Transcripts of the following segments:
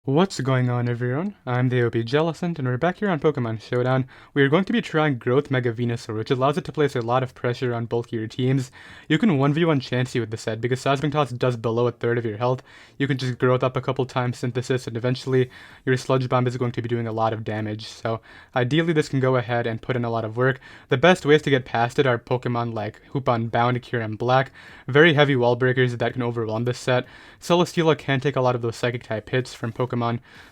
What's going on, everyone? I'm the OPJellicent, and we're back here on Pokemon Showdown. We are going to be trying Growth Mega Venusaur, which allows it to place a lot of pressure on bulkier teams. You can 1v1 Chansey with the set, because Seismic Toss does below a third of your health. You can just growth up a couple times Synthesis, and eventually your Sludge Bomb is going to be doing a lot of damage. So ideally this can go ahead and put in a lot of work. The best ways to get past it are Pokemon like Hoopon Bound, Kyurem Black, very heavy wall breakers that can overwhelm this set. Celesteela can take a lot of those Psychic type hits from Pokemon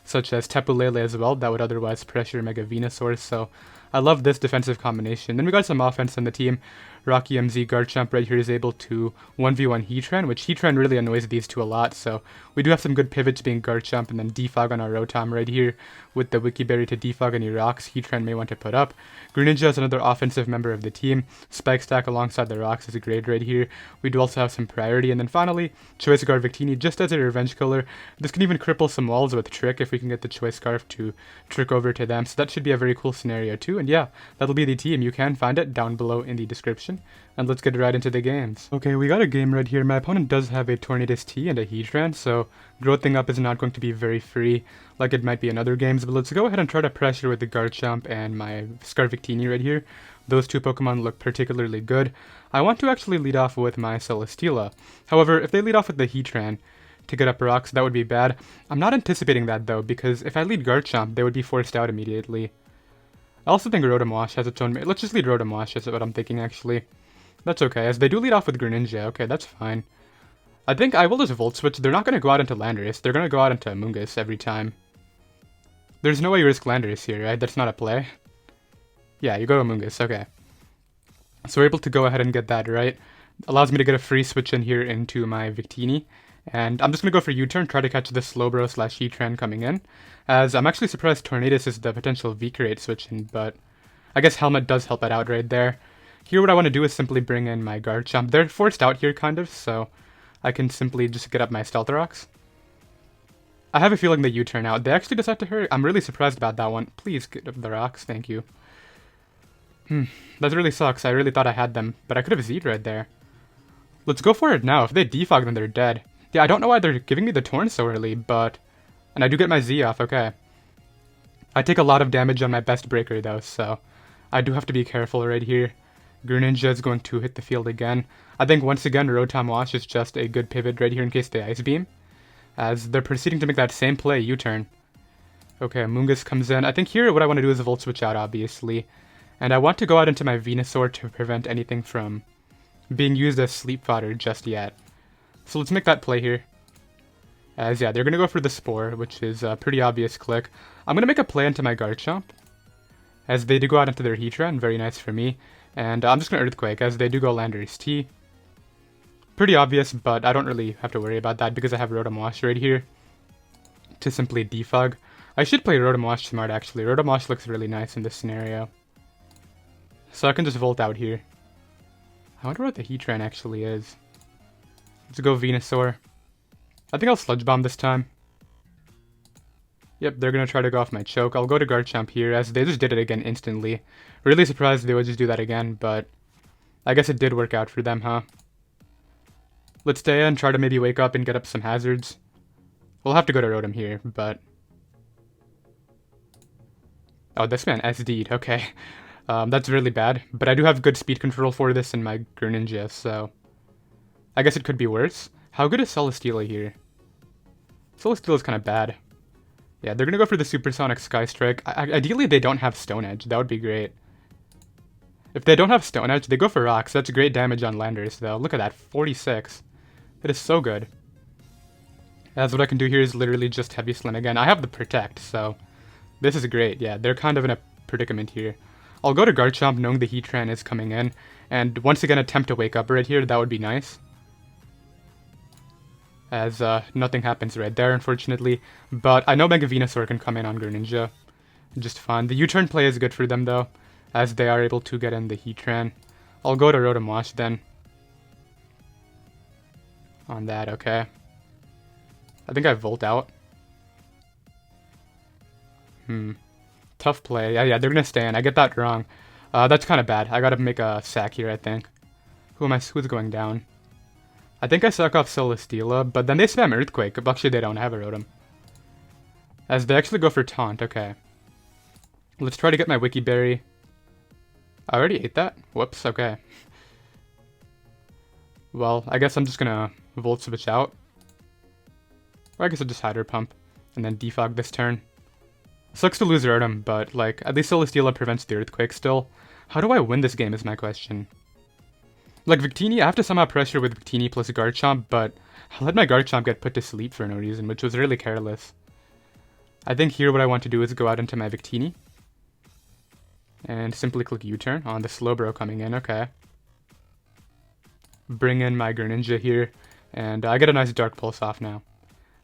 such as Tapu Lele as well, that would otherwise pressure Mega Venusaur, so I love this defensive combination. Then we got some offense on the team. Rockium Z Garchomp right here is able to 1v1 Heatran, which Heatran really annoys these two a lot, so we do have some good pivots being Garchomp and then Defog on our Rotom right here with the Wiki Berry to defog any rocks Heatran may want to put up. Greninja is another offensive member of the team. Spike Stack alongside the rocks is great right here. We do also have some priority, and then finally, Choice Scarf Victini just as a revenge killer. This can even cripple some walls with Trick if we can get the Choice Scarf to trick over to them, so that should be a very cool scenario too. And yeah, that'll be the team. You can find it down below in the description. And let's get right into the games. Okay, we got a game right here. My opponent does have a Tornadus T and a Heatran, so growthing up is not going to be very free like it might be in other games, but let's go ahead and try to pressure with the Garchomp and my Scarvictini right here. Those two Pokemon look particularly good. I want to actually lead off with my Celesteela. However, if they lead off with the Heatran to get up rocks, that would be bad. I'm not anticipating that though, because if I lead Garchomp, they would be forced out immediately. I also think Rotom Wash has its own... Let's just lead Rotom Wash, is what I'm thinking actually. That's okay, as they do lead off with Greninja. Okay, that's fine. I think I will just Volt Switch. They're not going to go out into Landorus. They're going to go out into Amoonguss every time. There's no way you risk Landorus here, right? That's not a play. Yeah, you go to Amoonguss. Okay. So we're able to go ahead and get that right. Allows me to get a free switch in here into my Victini. And I'm just going to go for U-turn, try to catch the Slowbro slash Heatran coming in. As I'm actually surprised Tornadus is the potential V-Create switch in, but I guess Helmet does help it out right there. Here what I want to do is simply bring in my Garchomp. They're forced out here kind of, so I can simply just get up my Stealth Rocks. I have a feeling they U-turn out. They actually decide to hurry. I'm really surprised about that one. Please get up the rocks, thank you. That really sucks. I really thought I had them, but I could have Z'd right there. Let's go for it now. If they defog, then they're dead. Yeah, I don't know why they're giving me the Torn so early, but... And I do get my Z off, okay. I take a lot of damage on my best breaker though, so I do have to be careful right here. Greninja is going to hit the field again. I think once again Rotom Wash is just a good pivot right here in case they Ice Beam. As they're proceeding to make that same play, U-turn. Okay, Amoonguss comes in. I think here what I want to do is a Volt Switch out, obviously. And I want to go out into my Venusaur to prevent anything from being used as sleep fodder just yet. So let's make that play here. As yeah, they're going to go for the Spore, which is a pretty obvious click. I'm going to make a play into my Garchomp. As they do go out into their Heatran, very nice for me. And I'm just going to Earthquake, as they do go Landorus T. Pretty obvious, but I don't really have to worry about that because I have Rotom Wash right here to simply defog. I should play Rotom Wash smart, actually. Rotom Wash looks really nice in this scenario. So I can just Volt out here. I wonder what the Heatran actually is. Let's go Venusaur. I think I'll Sludge Bomb this time. Yep, they're going to try to go off my Choke. I'll go to Garchomp here, as they just did it again instantly. Really surprised they would just do that again, but I guess it did work out for them, huh? Let's stay in, try to maybe wake up and get up some hazards. We'll have to go to Rotom here, but... Oh, this man SD'd, okay. That's really bad, but I do have good speed control for this in my Greninja, so... I guess it could be worse. How good is Celesteela here? Celesteela is kind of bad. Yeah, they're going to go for the Supersonic Sky Strike. Ideally, they don't have Stone Edge. That would be great. If they don't have Stone Edge, they go for Rocks. That's great damage on Landorus, though. Look at that, 46. That is so good. As what I can do here is literally just Heavy Slam again. I have the Protect, so this is great. Yeah, they're kind of in a predicament here. I'll go to Garchomp knowing the Heatran is coming in, and once again attempt to wake up right here. That would be nice. As nothing happens right there, unfortunately. But I know Mega Venusaur can come in on Greninja just fine. The U-turn play is good for them, though, as they are able to get in the Heatran. I'll go to Rotom Wash then. On that, okay. I think I Volt out. Tough play. Yeah, they're going to stay in. I get that wrong. That's kind of bad. I got to make a sack here, I think. Who's going down? I think I suck off Celesteela, but then they spam Earthquake. Actually, they don't have a Rotom. As they actually go for Taunt, okay. Let's try to get my Wiki Berry. I already ate that? Whoops, okay. Well, I guess I'm just gonna Volt Switch out. Or I guess I'll just Hydro Pump, and then Defog this turn. Sucks to lose Rotom, but, like, at least Celesteela prevents the Earthquake still. How do I win this game is my question. Like, Victini, I have to somehow pressure with Victini plus Garchomp, but I let my Garchomp get put to sleep for no reason, which was really careless. I think here what I want to do is go out into my Victini. And simply click U-turn on the Slowbro coming in, okay. Bring in my Greninja here, and I get a nice Dark Pulse off now.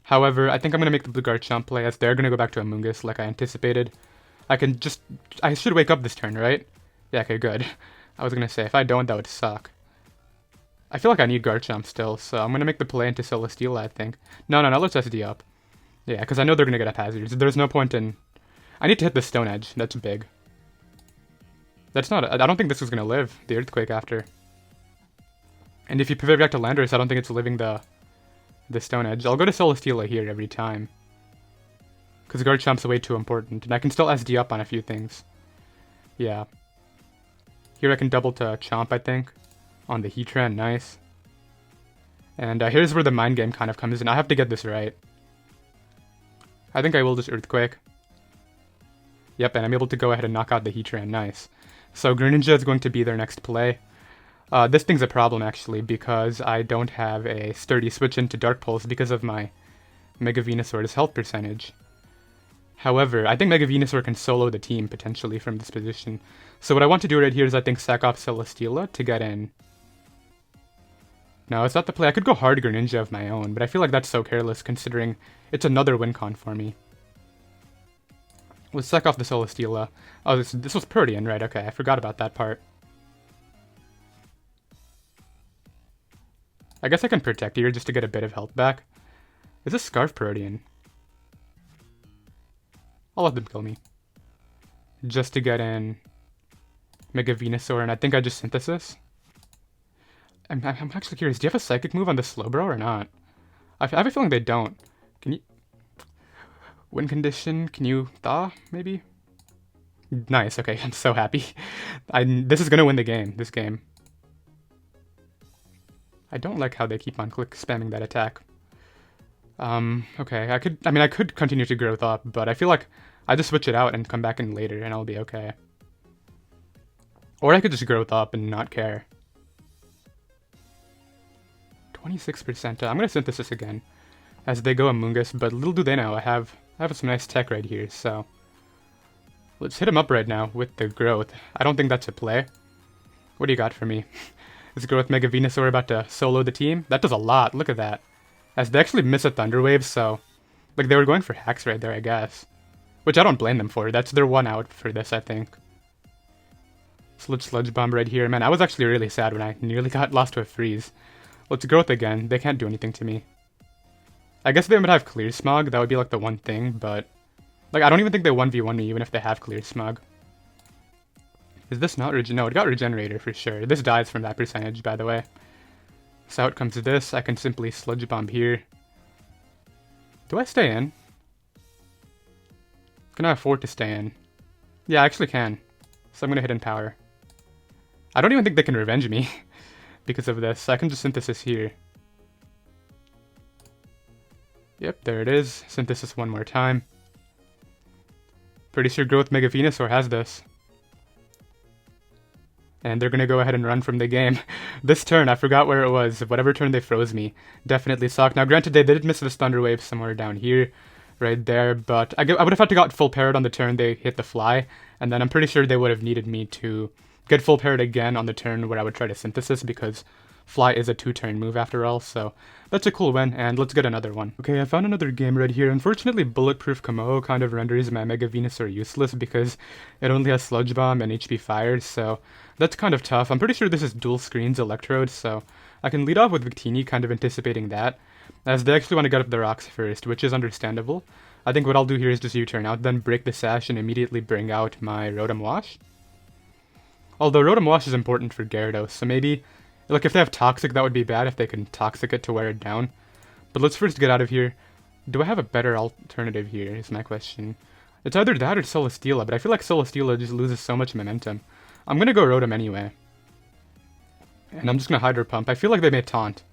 However, I think I'm going to make the Blue Garchomp play, as they're going to go back to Amoonguss like I anticipated. I should wake up this turn, right? Yeah, okay, good. I was going to say, if I don't, that would suck. I feel like I need Garchomp still, so I'm going to make the play into Celesteela, I think. No, let's SD up. Yeah, because I know they're going to get up hazards. There's no point in... I need to hit the Stone Edge. That's big. That's not... I don't think this is going to live, the Earthquake after. And if you pivot back to Landorus, I don't think it's living the Stone Edge. I'll go to Celesteela here every time. Because Garchomp's way too important. And I can still SD up on a few things. Yeah. Here I can double to Chomp, I think. On the Heatran, nice. And here's where the mind game kind of comes in. I have to get this right. I think I will just Earthquake. Yep, and I'm able to go ahead and knock out the Heatran, nice. So Greninja is going to be their next play. This thing's a problem, actually, because I don't have a sturdy switch into Dark Pulse because of my Mega Venusaur's health percentage. However, I think Mega Venusaur can solo the team, potentially, from this position. So what I want to do right here is, I think, sack off Celesteela to get in. No, it's not the play. I could go hard Greninja of my own, but I feel like that's so careless, considering it's another win con for me. Let's sack off the Celesteela. Oh, this was Protean, right? Okay, I forgot about that part. I guess I can Protect here just to get a bit of health back. Is this Scarf Protean? I'll let them kill me. Just to get in Mega Venusaur, and I think I just Synthesis. I'm actually curious, do you have a Psychic move on the Slowbro or not? I have a feeling they don't. Can you... Win condition, can you Thaw, maybe? Nice, okay, I'm so happy. This is gonna win the game, this game. I don't like how they keep on spamming that attack. Okay, I could continue to Growth up, but I feel like I just switch it out and come back in later and I'll be okay. Or I could just Growth up and not care. 26%. I'm gonna Synthesis again as they go Amoonguss, but little do they know I have some nice tech right here, so let's hit him up right now with the Growth. I don't think that's a play. What do you got for me? Is Growth Mega Venusaur about to solo the team? That does a lot, look at that. As they actually miss a Thunder Wave, so like they were going for hacks right there, I guess. Which I don't blame them for, that's their one out for this, I think. Sludge Bomb right here. Man, I was actually really sad when I nearly got lost to a freeze. Let's Growth again. They can't do anything to me. I guess they would have Clear Smog. That would be like the one thing, but like I don't even think they 1v1 me even if they have Clear Smog. Is this not No, it got Regenerator for sure. This dies from that percentage, by the way. So out comes this. I can simply Sludge Bomb here. Do I stay in? Can I afford to stay in? Yeah, I actually can. So I'm gonna hit in power. I don't even think they can revenge me because of this. I can just Synthesis here. Yep, there it is. Synthesis one more time. Pretty sure Growth Mega Venusaur has this. And they're gonna go ahead and run from the game. This turn, I forgot where it was. Whatever turn they froze me, definitely sucked. Now granted, they did miss this Thunder Wave somewhere down here, right there, but I would have had to got full parrot on the turn they hit the Fly, and then I'm pretty sure they would have needed me to get full parrot again on the turn where I would try to Synthesis, because Fly is a 2-turn move after all, so that's a cool win, and let's get another one. Okay, I found another game right here. Unfortunately, Bulletproof Kamo kind of renders my Mega Venusaur useless because it only has Sludge Bomb and HP Fire, so that's kind of tough. I'm pretty sure this is dual screens Electrode, so I can lead off with Victini, kind of anticipating that, as they actually want to get up the rocks first, which is understandable. I think what I'll do here is just U-turn out, then break the Sash and immediately bring out my Rotom Wash. Although Rotom Wash is important for Gyarados, so maybe, like if they have Toxic, that would be bad if they can Toxic it to wear it down. But let's first get out of here. Do I have a better alternative here, is my question. It's either that or Celesteela, but I feel like Celesteela just loses so much momentum. I'm gonna go Rotom anyway. And I'm just gonna Hydro Pump. I feel like they may taunt.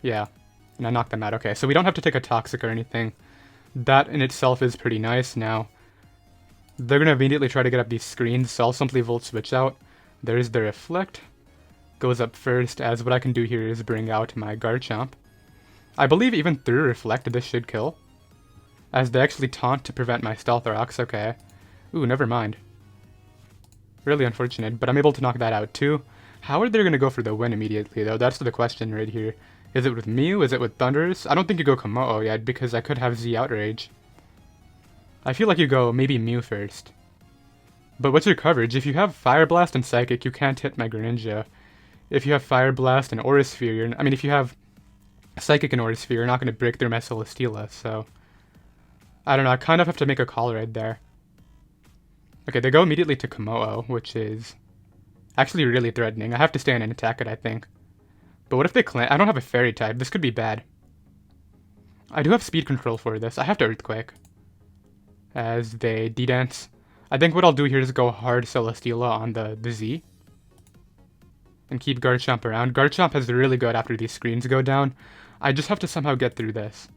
Yeah. And I knocked them out. Okay, so we don't have to take a Toxic or anything. That in itself is pretty nice. Now, they're gonna immediately try to get up these screens, so I'll simply Volt Switch out. There's the Reflect. Goes up first, as what I can do here is bring out my Garchomp. I believe even through Reflect, this should kill. As they actually taunt to prevent my Stealth Rocks, okay. Ooh, never mind. Really unfortunate, but I'm able to knock that out too. How are they going to go for the win immediately, though? That's the question right here. Is it with Mew? Is it with Thundurus? I don't think you go Komodo yet, because I could have Z Outrage. I feel like you go maybe Mew first. But what's your coverage? If you have Fire Blast and Psychic, you can't hit my Greninja. If you have Fire Blast and Aura Sphere, I mean, if you have Psychic and Aura Sphere, you're not going to break through my Celesteela, so... I don't know, I kind of have to make a call right there. Okay, they go immediately to Komodo, which is actually really threatening. I have to stay in and attack it, I think. But what if they claim... I don't have a Fairy type. This could be bad. I do have speed control for this. I have to Earthquake. As they D-Dance. I think what I'll do here is go hard Celesteela on the Z. And keep Garchomp around. Garchomp is really good after these screens go down. I just have to somehow get through this.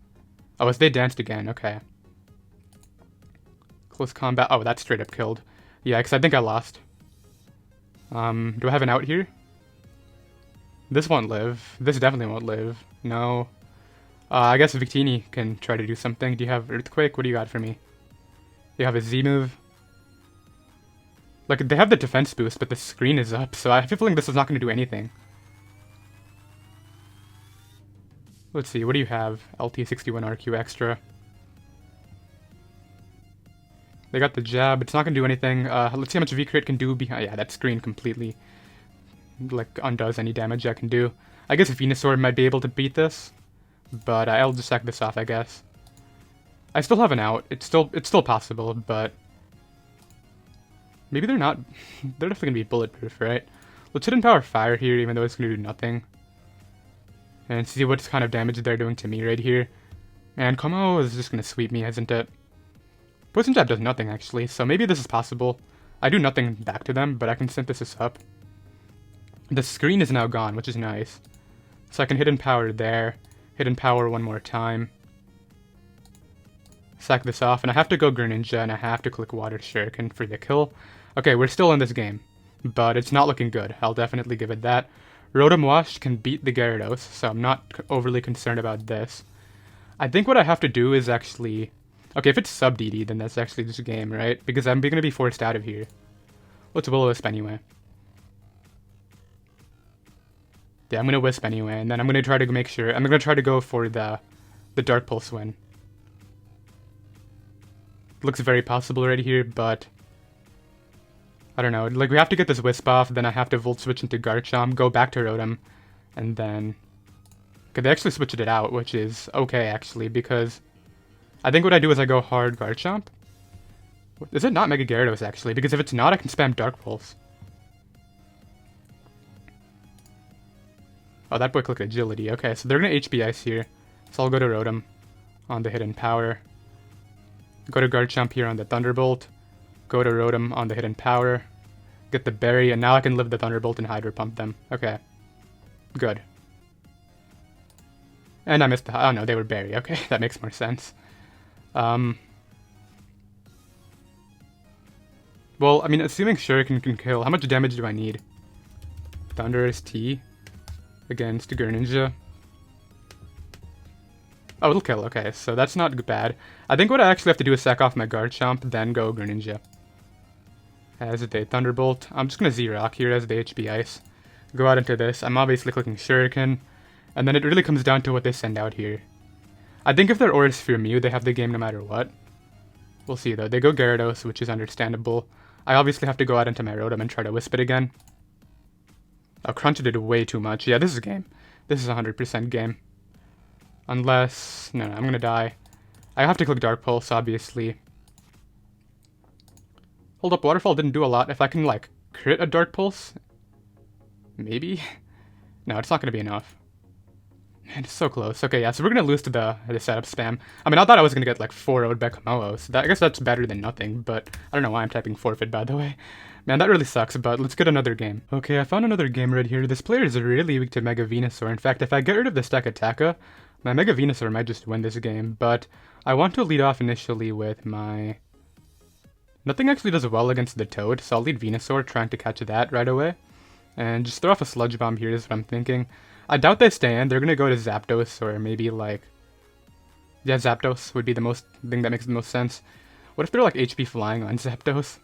Oh, as they danced again. Okay. Close combat. Oh, that straight up killed. Yeah, because I think I lost. Do I have an out here? This won't live. This definitely won't live. No. I guess Victini can try to do something. Do you have Earthquake? What do you got for me? You have a Z move. Like, they have the defense boost, but the screen is up, so I have a feeling this is not going to do anything. Let's see, what do you have? LT61 RQ Extra. They got the jab, it's not going to do anything. Let's see how much V-Crit can do behind... Yeah, that screen completely, like, undoes any damage I can do. I guess Venusaur might be able to beat this, but I'll just sack this off, I guess. I still have an out. It's still possible, but... Maybe they're not... They're definitely going to be bulletproof, right? Let's hit and power fire here, even though it's going to do nothing. And see what kind of damage they're doing to me right here. And Komo is just going to sweep me, isn't it? Poison Jab does nothing, actually, so maybe this is possible. I do nothing back to them, but I can synthesis up. The screen is now gone, which is nice. So I can hit and power there. Hit and power one more time. Sack this off, and I have to go Greninja, and I have to click Water Shuriken for the kill. Okay, we're still in this game, but it's not looking good. I'll definitely give it that. Rotom Wash can beat the Gyarados, so I'm not overly concerned about this. I think what I have to do is actually... Okay, if it's sub-DD, then that's actually just a game, right? Because I'm going to be forced out of here. Let's Will-O-Wisp anyway. Yeah, I'm going to Wisp anyway, and then I'm going to try to make sure... I'm going to try to go for the Dark Pulse win. Looks very possible right here, but... I don't know, like, we have to get this Wisp off, then I have to Volt Switch into Garchomp, go back to Rotom, and then... Okay, they actually switched it out, which is okay, actually, because... I think what I do is I go hard Garchomp. Is it not Mega Gyarados, actually? Because if it's not, I can spam Dark Pulse. Oh, that boy clicked Agility. Okay, so they're going to HP Ice here. So I'll go to Rotom on the Hidden Power. Go to Garchomp here on the Thunderbolt. Go to Rotom on the Hidden Power. Get the Berry, and now I can live the Thunderbolt and Hydro Pump them. Okay. Good. And I missed the... Oh no, they were Berry. Okay, that makes more sense. Well, I mean, assuming Shuriken can kill, how much damage do I need? Thunderous T against Greninja. Oh, it'll kill. Okay, so that's not bad. I think what I actually have to do is sack off my Garchomp, then go Greninja. As they Thunderbolt. I'm just going to Z-Rock here as the HP Ice. Go out into this. I'm obviously clicking Shuriken. And then it really comes down to what they send out here. I think if they're Aura Sphere Mew, they have the game no matter what. We'll see, though. They go Gyarados, which is understandable. I obviously have to go out into my Rotom and try to Wisp it again. Oh, Crunch did way too much. Yeah, this is a game. This is a 100% game. Unless... No, I'm gonna die. I have to click Dark Pulse, obviously. Hold up, Waterfall didn't do a lot. If I can, like, crit a Dark Pulse? Maybe? No, it's not gonna be enough. Man, it's so close. Okay, yeah, so we're gonna lose to the setup spam. I mean, I thought I was gonna get like 4-0'd back Momo, so I guess that's better than nothing, but I don't know why I'm typing forfeit, by the way. Man, that really sucks, but let's get another game. Okay, I found another game right here. This player is really weak to Mega Venusaur. In fact, if I get rid of the stack Attacka, my Mega Venusaur might just win this game, but I want to lead off initially with my... Nothing actually does well against the Toad, so I'll lead Venusaur, trying to catch that right away. And just throw off a Sludge Bomb here is what I'm thinking. I doubt they stay in. They're gonna go to Zapdos, or maybe like... Yeah, Zapdos would be the thing that makes the most sense. What if they're like HP flying on Zapdos?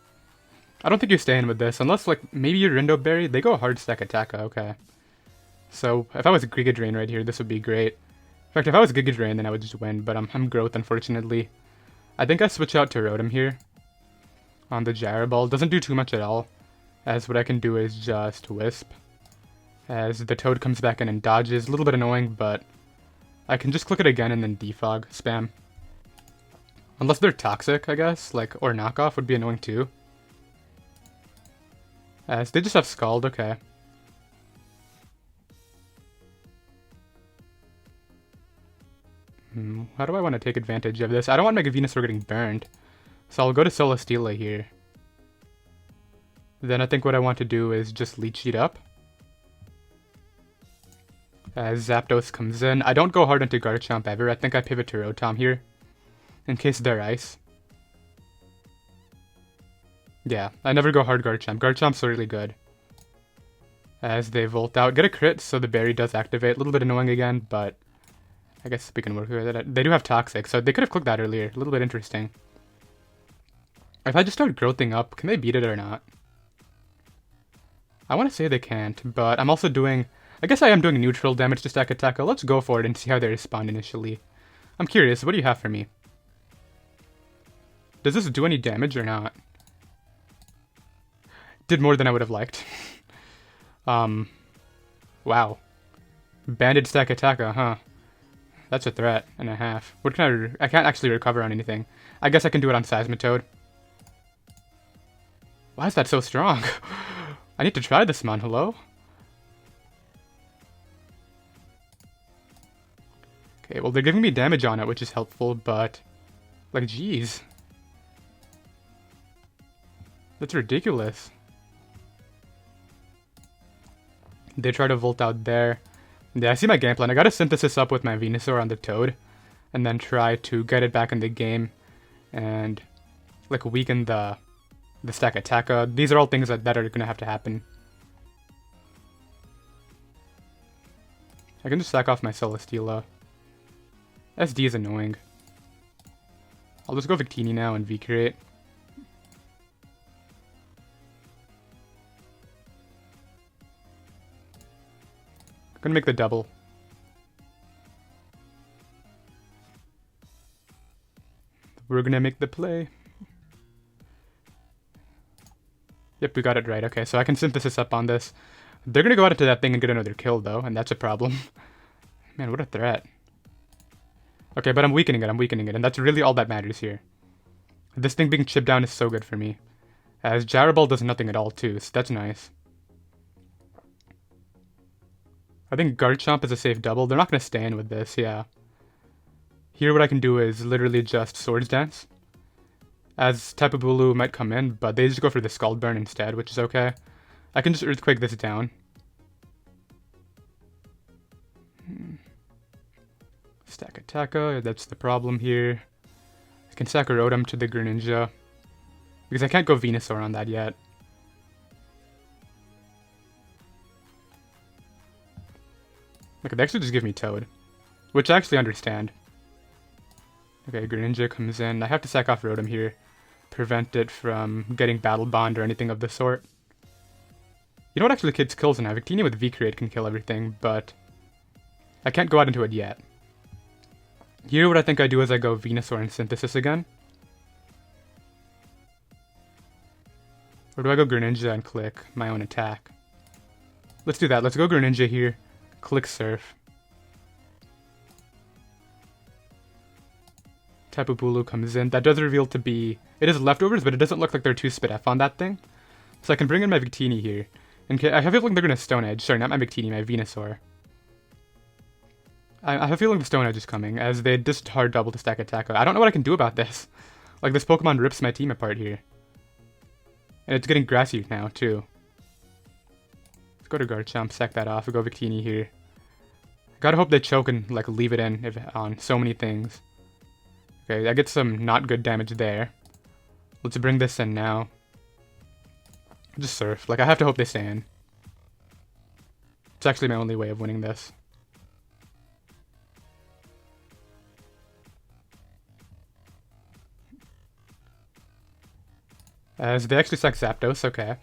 I don't think you stay in with this, unless like maybe you're Rindo Berry. They go hard stack Attacka, okay. So if I was Giga Drain right here, this would be great. In fact, if I was Giga Drain, then I would just win, but I'm Growth, unfortunately. I think I switch out to Rotom here on the Gyro Ball. Doesn't do too much at all, as what I can do is just Wisp. As the Toad comes back in and dodges. A little bit annoying, but I can just click it again and then defog, spam. Unless they're toxic, I guess, like, or knockoff would be annoying too. As they just have Scald, okay. How do I want to take advantage of this? I don't want Mega Venusaur getting burned, so I'll go to Celesteela here. Then I think what I want to do is just Leech Seed up. As Zapdos comes in. I don't go hard into Garchomp ever. I think I pivot to Rotom here, in case they're Ice. Yeah, I never go hard Garchomp. Garchomp's really good. As they Volt out. Get a crit, so the berry does activate. A little bit annoying again, but I guess we can work with it. They do have Toxic, so they could have clicked that earlier. A little bit interesting. If I just start growthing up, can they beat it or not? I want to say they can't, but I'm also doing... I guess I am doing neutral damage to stack Attacka. Let's go for it and see how they respond initially. I'm curious, what do you have for me? Does this do any damage or not? Did more than I would have liked. Wow. Banded stack Attacka, huh? That's a threat and a half. What can I can't actually recover on anything. I guess I can do it on Seismitoad. Why is that so strong? I need to try this, man. Hello? Okay, well, they're giving me damage on it, which is helpful, but... Like, jeez. That's ridiculous. They try to Volt out there. Yeah, I see my game plan. I gotta Synthesis up with my Venusaur on the Toad, and then try to get it back in the game, and, like, weaken the stack Attacka. These are all things that are gonna have to happen. I can just sack off my Celesteela. SD is annoying. I'll just go Victini now and V-Create. I'm gonna make the double. We're gonna make the play. Yep, we got it right. Okay, so I can Synthesis up on this. They're gonna go out into that thing and get another kill, though, and that's a problem. Man, what a threat. Okay, but I'm weakening it, and that's really all that matters here. This thing being chipped down is so good for me. As Gyro Ball does nothing at all, too, so that's nice. I think Garchomp is a safe double. They're not going to stay in with this, yeah. Here what I can do is literally just Swords Dance. As Tapu Bulu might come in, but they just go for the Scald Burn instead, which is okay. I can just Earthquake this down. Stack Attacka, that's the problem here. I can sack a Rotom to the Greninja, because I can't go Venusaur on that yet. Okay, they actually just give me Toad, which I actually understand. Okay, Greninja comes in. I have to sack off Rotom here, prevent it from getting Battle Bond or anything of the sort. You know what actually kills now? Victini with V-Create can kill everything, but I can't go out into it yet. Here what I think I do is I go Venusaur and Synthesis again. Or do I go Greninja and click my own attack? Let's do that. Let's go Greninja here. Click Surf. Tapu Bulu comes in. That does reveal to be... It is Leftovers, but it doesn't look like they're 2 Spit F on that thing. So I can bring in my Victini here. And I have a feeling they're going to Stone Edge. Sorry, not my Victini, my Venusaur. I have a feeling the Stone Edge is coming, as they just hard double to stack attack. I don't know what I can do about this. Like, this Pokemon rips my team apart here. And it's getting grassy now, too. Let's go to Garchomp, sack that off, we'll go Victini here. Gotta hope they choke and, like, leave it in on so many things. Okay, I get some not good damage there. Let's bring this in now. Just Surf. Like, I have to hope they stay in. It's actually my only way of winning this. As they actually sack Zapdos, okay.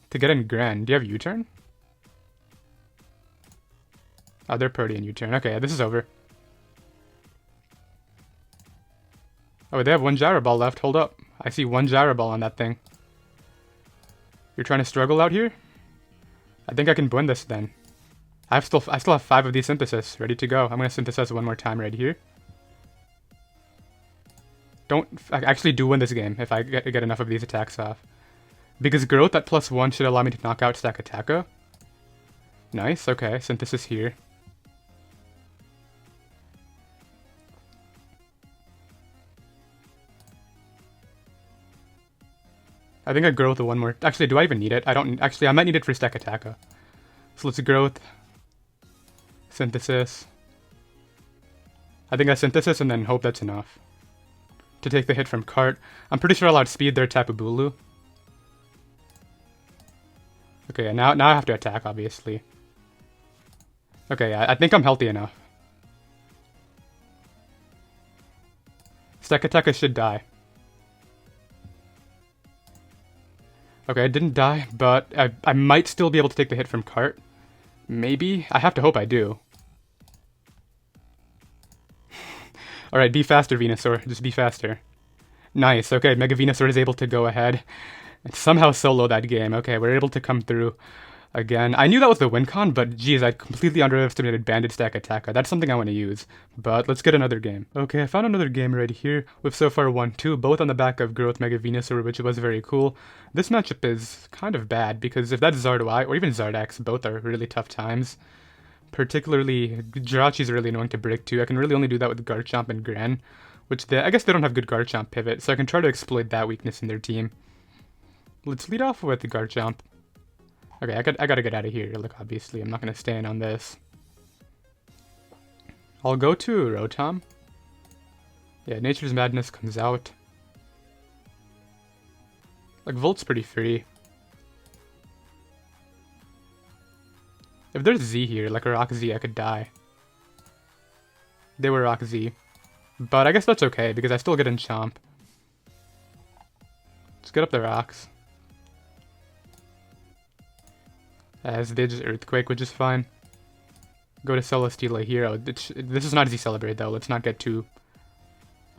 To get in Gran, do you have U-turn? Oh, they're Protean U-turn. Okay, this is over. Oh, they have one Gyro Ball left. Hold up. I see one Gyro Ball on that thing. You're trying to struggle out here? I think I can win this then. I still have 5 of these Synthesis ready to go. I'm going to Synthesize one more time right here. I actually do win this game if I get enough of these attacks off. Because Growth at +1 should allow me to knock out Stack Attacka. Nice, okay, Synthesis here. I think I Growth one more. Actually, do I even need it? I don't. Actually, I might need it for Stack Attacka. So let's Growth. Synthesis. I think I Synthesis and then hope that's enough to take the hit from Cart. I'm pretty sure I'll outspeed their Tapu Bulu. Okay, now I have to attack, obviously. Okay, I think I'm healthy enough. Stack Attacka should die. Okay, I didn't die, but I might still be able to take the hit from Cart. Maybe? I have to hope I do. Alright, be faster, Venusaur. Just be faster. Nice, okay, Mega Venusaur is able to go ahead and somehow solo that game. Okay, we're able to come through again. I knew that was the win con, but geez, I completely underestimated Banded Stack Attacka. That's something I want to use, but let's get another game. Okay, I found another game right here. We've so far won 2, both on the back of Growth Mega Venusaur, which was very cool. This matchup is kind of bad, because if that's Zardoi, or even Zardax, both are really tough times. Particularly, Jirachi's really annoying to break too. I can really only do that with Garchomp and Gran, which I guess they don't have good Garchomp pivot, so I can try to exploit that weakness in their team. Let's lead off with the Garchomp. Okay, I gotta get out of here. Like, obviously, I'm not gonna stay in on this. I'll go to Rotom. Yeah, Nature's Madness comes out. Like, Volt's pretty free. If there's Z here, like a Rock Z, I could die. They were Rock Z. But I guess that's okay, because I still get Enchomp. Let's get up the rocks. As they just Earthquake, which is fine. Go to Celesteela here. Oh, this is not Z Celebrate, though. Let's not get too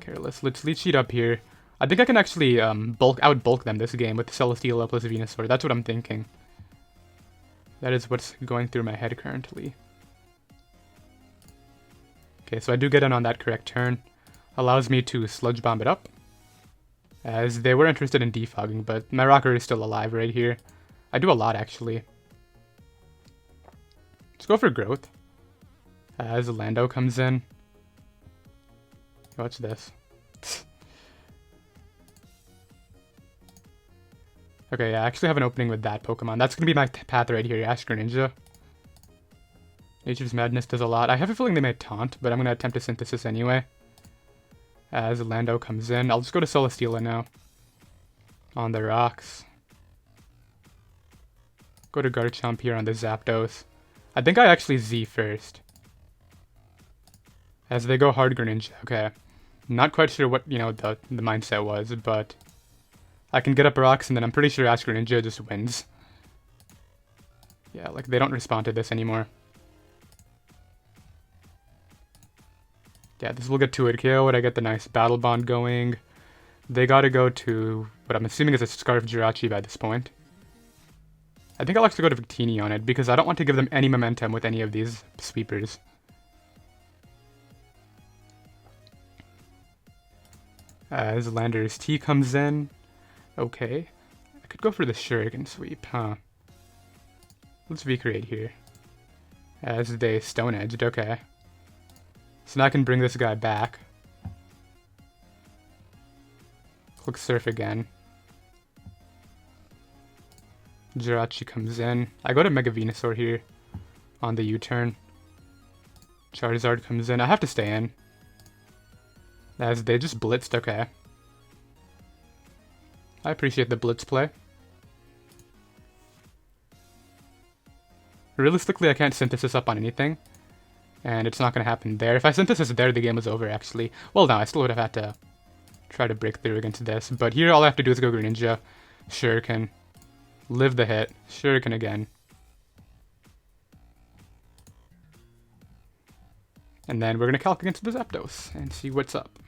careless. Let's Leech Seed up here. I think I can actually out-bulk them this game with Celesteela plus Venusaur. That's what I'm thinking. That is what's going through my head currently. Okay, so I do get in on that correct turn. Allows me to Sludge Bomb it up. As they were interested in defogging, but my Rocker is still alive right here. I do a lot, actually. Let's go for Growth. As Lando comes in. Watch this. Okay, I actually have an opening with that Pokemon. That's going to be my path right here, Ash Greninja. Nature's Madness does a lot. I have a feeling they may taunt, but I'm going to attempt a Synthesis anyway. As Lando comes in. I'll just go to Celesteela now. On the rocks. Go to Garchomp here on the Zapdos. I think I actually Z first. As they go hard Greninja. Okay. Not quite sure what, the mindset was, but I can get up rocks, and then I'm pretty sure Ash Greninja just wins. Yeah, like, they don't respond to this anymore. Yeah, this will get to it. KO it, I get the nice Battle Bond going. They gotta go to what I'm assuming is a Scarf Jirachi by this point. I think I'll actually go to Victini on it, because I don't want to give them any momentum with any of these sweepers. As Lander's T comes in. Okay. I could go for the Shuriken sweep, huh? Let's recreate here. As they Stone Edged, okay. So now I can bring this guy back. Click Surf again. Jirachi comes in. I go to Mega Venusaur here on the U-turn. Charizard comes in. I have to stay in. As they just blitzed, okay. I appreciate the blitz play. Realistically, I can't synthesis up on anything. And it's not going to happen there. If I synthesis there, the game was over, actually. Well, no, I still would have had to try to break through against this. But here, all I have to do is go Greninja. Shuriken. Live the hit. Shuriken again. And then we're going to calc against the Zapdos and see what's up.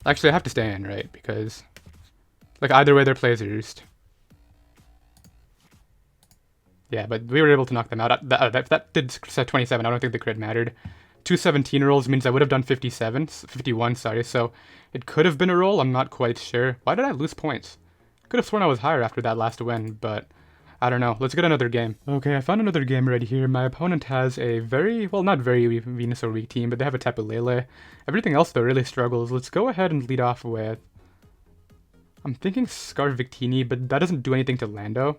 Actually, I have to stay in, right? Because, like, either way, their plays are used. Yeah, but we were able to knock them out. That did set 27. I don't think the crit mattered. 2 17 rolls means I would have done 51, sorry. So it could have been a roll. I'm not quite sure. Why did I lose points? Could have sworn I was higher after that last win, but I don't know. Let's get another game. Okay, I found another game right here. My opponent has a very, well, not very Venusaur weak team, but they have a Tapu Lele. Everything else, though, really struggles. Let's go ahead and lead off with... I'm thinking Scarf Victini, but that doesn't do anything to Lando.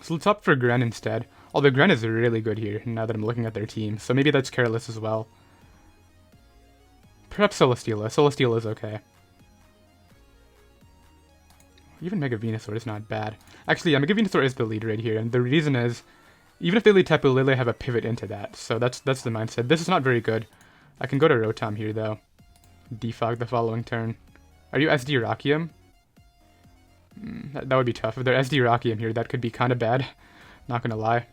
So let's opt for Gren instead. Although Gren is really good here, now that I'm looking at their team. So maybe that's careless as well. Perhaps Celesteela. Celesteela is okay. Even Mega Venusaur is not bad. Actually, yeah, Mega Venusaur is the lead right here. And the reason is, even if they lead Tapu Lele, have a pivot into that. So that's the mindset. This is not very good. I can go to Rotom here, though. Defog the following turn. Are you SD Rockium? That would be tough. If they're SD Rockium here, that could be kind of bad. Not gonna lie.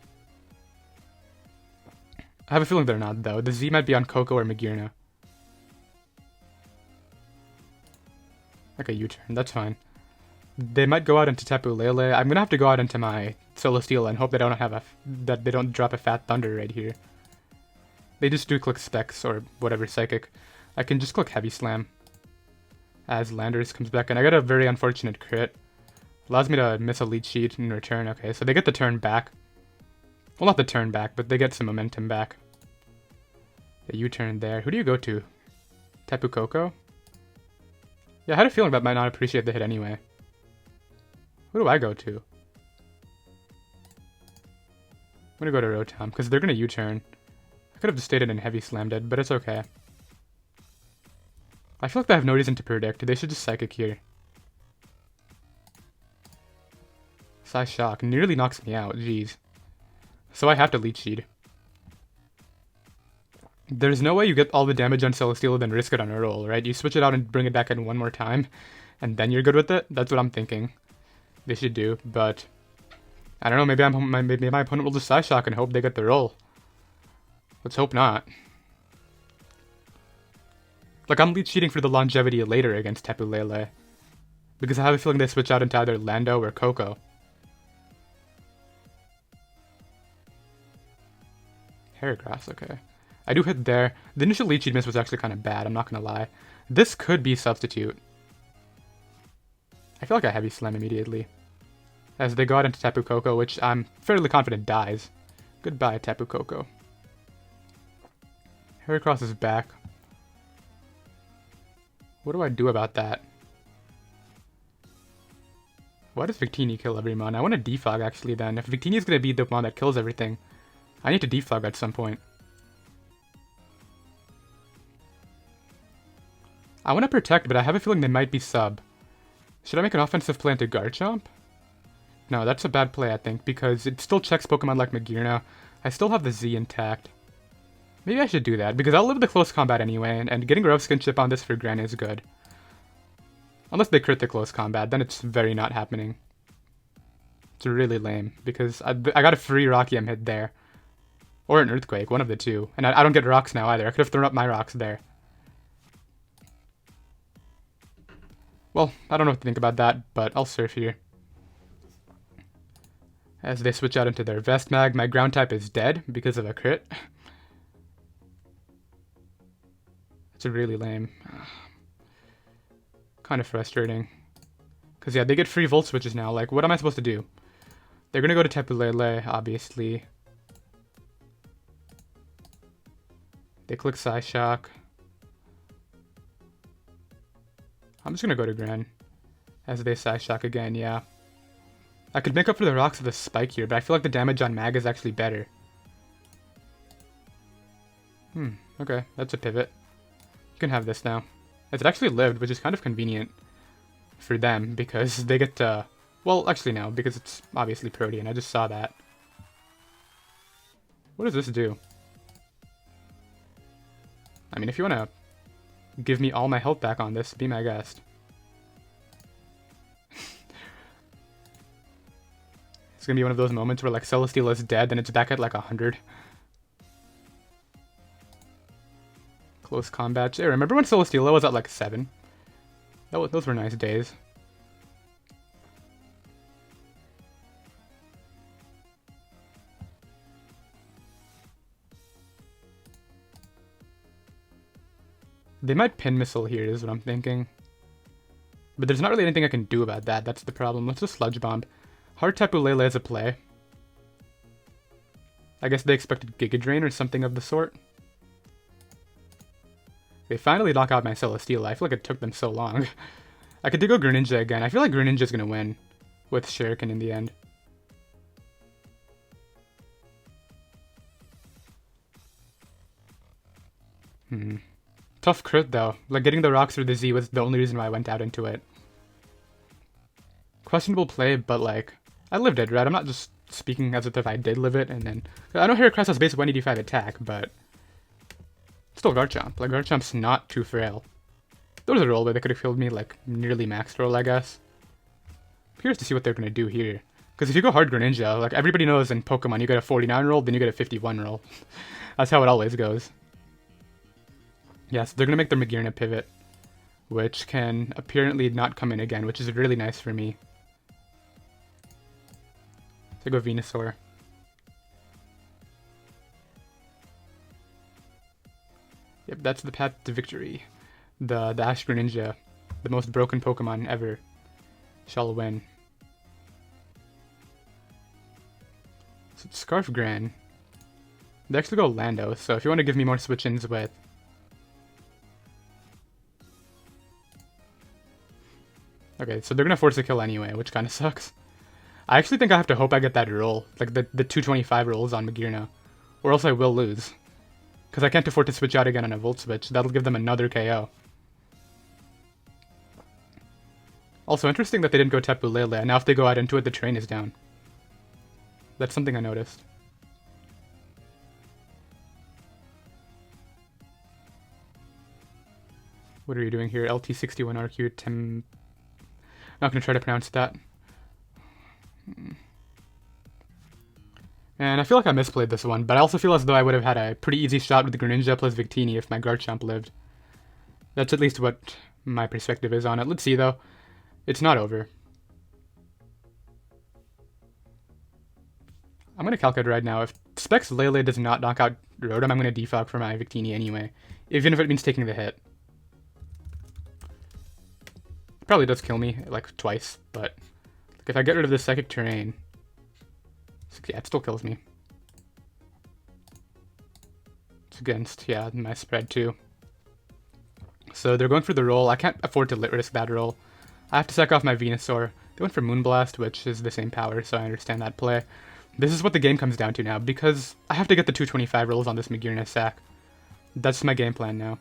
I have a feeling they're not, though. The Z might be on Coco or Magearna. Okay, U-turn. That's fine. They might go out into Tapu Lele. I'm gonna have to go out into my Celesteela and hope they don't have that they don't drop a Fat Thunder right here. They just do click Specs or whatever Psychic. I can just click Heavy Slam. As Landers comes back, and I got a very unfortunate crit. Allows me to miss a Leech Seed in return. Okay, so they get the turn back. Well, not the turn back, but they get some momentum back. The U-turn there. Who do you go to? Tapu Koko? Yeah, I had a feeling that might not appreciate the hit anyway. Who do I go to? I'm gonna go to Rotom, because they're gonna U-turn. I could have just stayed in Heavy Slammed it, but it's okay. I feel like they have no reason to predict. They should just Psychic here. Psy Shock nearly knocks me out, jeez. So I have to Leech Seed. There's no way you get all the damage on Celesteela then risk it on a roll, right? You switch it out and bring it back in one more time, and then you're good with it? That's what I'm thinking they should do, but... I don't know, maybe my opponent will just Psy Shock and hope they get the roll. Let's hope not. Like, I'm Leech Seeding for the longevity later against Tapu Lele. Because I have a feeling they switch out into either Lando or Coco. Heracross, okay. I do hit there. The initial Leech Seed miss was actually kind of bad, I'm not gonna lie. This could be Substitute. I feel like I Heavy Slam immediately. As they go out into Tapu Koko, which I'm fairly confident dies. Goodbye, Tapu Koko. Heracross is back. What do I do about that? Why does Victini kill every mon? I want to defog actually then. If Victini is going to be the mon that kills everything, I need to defog at some point. I want to protect, but I have a feeling they might be sub. Should I make an offensive play into Garchomp? No, that's a bad play I think, because it still checks Pokemon like Magearna. I still have the Z intact. Maybe I should do that, because I'll live the close combat anyway, and getting a Rough Skin Chip on this for Granny is good. Unless they crit the close combat, then it's very not happening. It's really lame, because I got a free Rockium hit there. Or an Earthquake, one of the two. And I don't get rocks now either, I could have thrown up my rocks there. Well, I don't know what to think about that, but I'll surf here. As they switch out into their Vestmag, my ground type is dead because of a crit. It's really lame. Kind of frustrating. Because, yeah, they get free Volt Switches now. Like, what am I supposed to do? They're going to go to Tapu Lele, obviously. They click Psyshock. I'm just gonna go to Gran. As they Psyshock again, yeah. I could make up for the rocks with a spike here, but I feel like the damage on Mag is actually better. Okay, that's a pivot. You can have this now. It actually lived, which is kind of convenient for them, because they get to... Well, actually no, because it's obviously Protean. I just saw that. What does this do? I mean, if you want to give me all my health back on this, be my guest. It's gonna be one of those moments where like Celesteela is dead, then it's back at like 100. Close combat. Hey, remember when Celesteela was at like 7? Those were nice days. They might pin missile here is what I'm thinking. But there's not really anything I can do about that. That's the problem. Let's just Sludge Bomb. Hard Tapu Lele as a play. I guess they expected Giga Drain or something of the sort. They finally knock out my Celesteela. I feel like it took them so long. I could go Greninja again. I feel like Greninja's gonna win with Shuriken in the end. Tough crit though. Like getting the rocks through the Z was the only reason why I went out into it. Questionable play, but like, I lived it, right? I'm not just speaking as if I did live it, and then... I know Heracross has base 185 attack, but... Still Garchomp. Like, Garchomp's not too frail. There was a roll where they could have killed me, like, nearly max roll, I guess. I'm curious to see what they're gonna do here. Because if you go hard Greninja, like, everybody knows in Pokemon you get a 49 roll, then you get a 51 roll. That's how it always goes. Yeah, so they're gonna make their Magearna pivot, which can apparently not come in again, which is really nice for me. So go Venusaur. Yep, that's the path to victory. The Ash Greninja, the most broken Pokemon ever, shall win. So Scarf Gran. They actually go Lando, so if you want to give me more switch-ins with... Okay, so they're gonna force a kill anyway, which kind of sucks. I actually think I have to hope I get that roll, like the 225 rolls on Magearna, or else I will lose. Because I can't afford to switch out again on a Volt Switch, that'll give them another KO. Also interesting that they didn't go Tapu Lele, and now if they go out into it, the train is down. That's something I noticed. What are you doing here? LT61RQ Tim... Not gonna try to pronounce that. And I feel like I misplayed this one, but I also feel as though I would have had a pretty easy shot with the Greninja plus Victini if my Garchomp lived. That's at least what my perspective is on it. Let's see though. It's not over. I'm gonna calculate right now. If Specs Lele does not knock out Rotom, I'm gonna defog for my Victini anyway. Even if it means taking the hit. It probably does kill me, like, twice, but... if I get rid of this Psychic Terrain... Yeah, it still kills me. It's against, yeah, my spread too. So they're going for the roll. I can't afford to risk that roll. I have to sack off my Venusaur. They went for Moonblast, which is the same power, so I understand that play. This is what the game comes down to now, because I have to get the 225 rolls on this Magearna sack. That's my game plan now.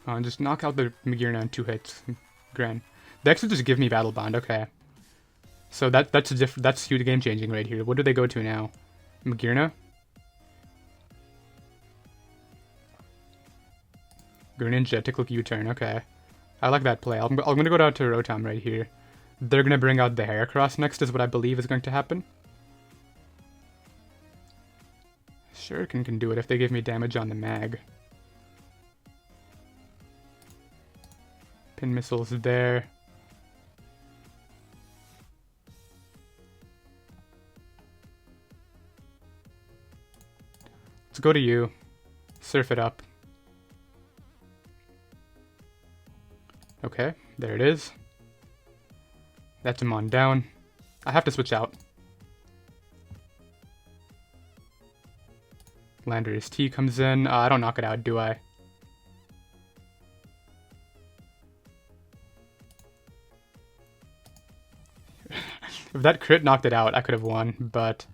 Oh, and just knock out the Magearna in 2 hits. Gran. They actually just give me Battle Bond, okay. So that's huge game changing right here. What do they go to now? Magearna? Greninja to click U-turn, okay. I like that play. I'm gonna go down to Rotom right here. They're gonna bring out the Heracross next is what I believe is going to happen. Shuriken can do it if they give me damage on the Mag. Pin missiles there. Let's go to you. Surf it up. Okay, there it is. That's him on down. I have to switch out. Landorus T comes in. I don't knock it out, do I? If that crit knocked it out, I could have won, but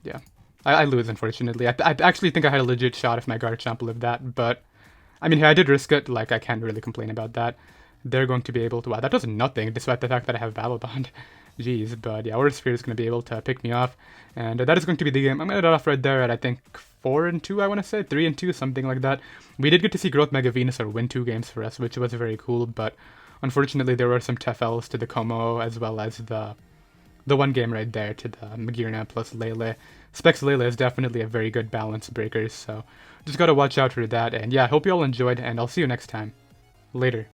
yeah. I lose, unfortunately. I actually think I had a legit shot if my Garchomp lived that, but I mean, I did risk it, like, I can't really complain about that. They're going to be able to... Wow, that does nothing, despite the fact that I have Battle Bond. Jeez, but yeah, Aura Sphere is going to be able to pick me off, and that is going to be the game. I'm going to end off right there at, I think, 4-2, I want to say? 3-2, something like that. We did get to see Growth Mega Venusaur win 2 games for us, which was very cool, but unfortunately there were some tough L's to the Como, as well as the one game right there to the Magearna plus Lele. Specs Lele is definitely a very good balance breaker, so just gotta watch out for that, and yeah, I hope you all enjoyed, and I'll see you next time. Later.